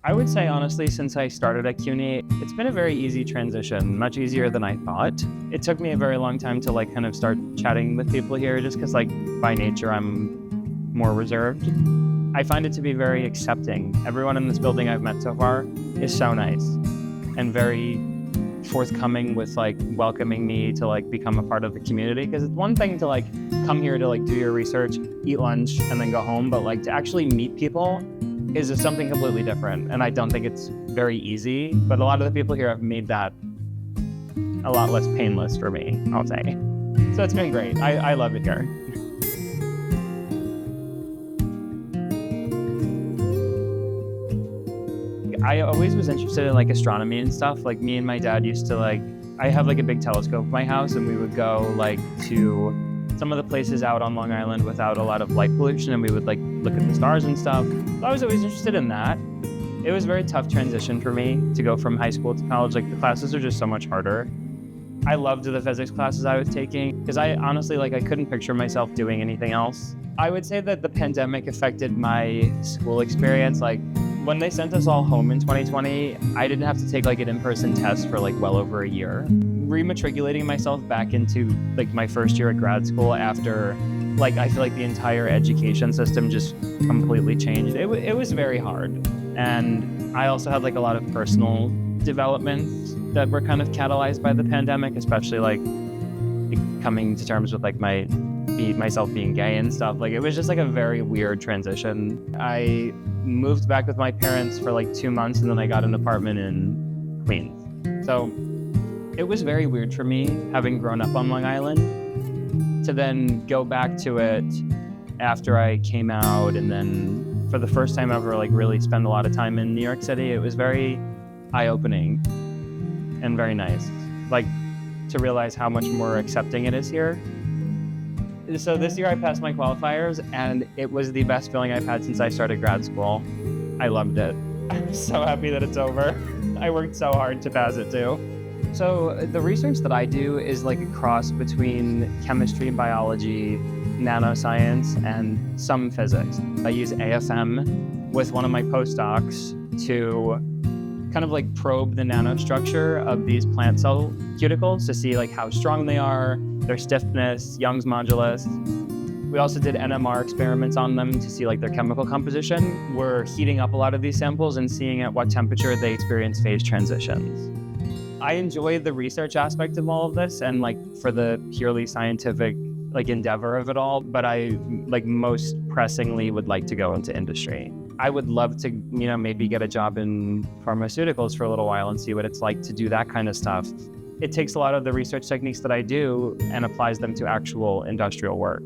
I would say, honestly, since I started at CUNY, it's been a very easy transition, much easier than I thought. It took me a very long time to kind of start chatting with people here, just because by nature, I'm more reserved. I find it to be very accepting. Everyone in this building I've met so far is so nice and very forthcoming with welcoming me to become a part of the community. Because it's one thing to come here to do your research, eat lunch, and then go home, but to actually meet people is something completely different. And I don't think it's very easy, but a lot of the people here have made that a lot less painless for me, I'll say. So it's been great. I love it here. I always was interested in astronomy and stuff. Me and my dad used to I have a big telescope in my house, and we would go to some of the places out on Long Island without a lot of light pollution, and we would look at the stars and stuff. I was always interested in that. It was a very tough transition for me to go from high school to college. The classes are just so much harder. I loved the physics classes I was taking because I honestly I couldn't picture myself doing anything else. I would say that the pandemic affected my school experience. When they sent us all home in 2020, I didn't have to take an in-person test for well over a year. Rematriculating myself back into my first year at grad school after I feel the entire education system just completely changed. It was very hard. And I also had a lot of personal developments that were kind of catalyzed by the pandemic, especially coming to terms with myself being gay and stuff. It was just a very weird transition. I moved back with my parents for 2 months, and then I got an apartment in Queens. So it was very weird for me, having grown up on Long Island, to then go back to it after I came out, and then for the first time ever really spend a lot of time in New York City. It was very eye-opening and very nice, to realize how much more accepting it is here. So this year I passed my qualifiers, and it was the best feeling I've had since I started grad school. I loved it. I'm so happy that it's over. I worked so hard to pass it too. So the research that I do is a cross between chemistry, biology, nanoscience, and some physics. I use AFM with one of my postdocs to kind of probe the nanostructure of these plant cell cuticles to see how strong they are, their stiffness, Young's modulus. We also did NMR experiments on them to see their chemical composition. We're heating up a lot of these samples and seeing at what temperature they experience phase transitions. I enjoy the research aspect of all of this and for the purely scientific endeavor of it all, but I most pressingly would like to go into industry. I would love to, maybe get a job in pharmaceuticals for a little while and see what it's like to do that kind of stuff. It takes a lot of the research techniques that I do and applies them to actual industrial work.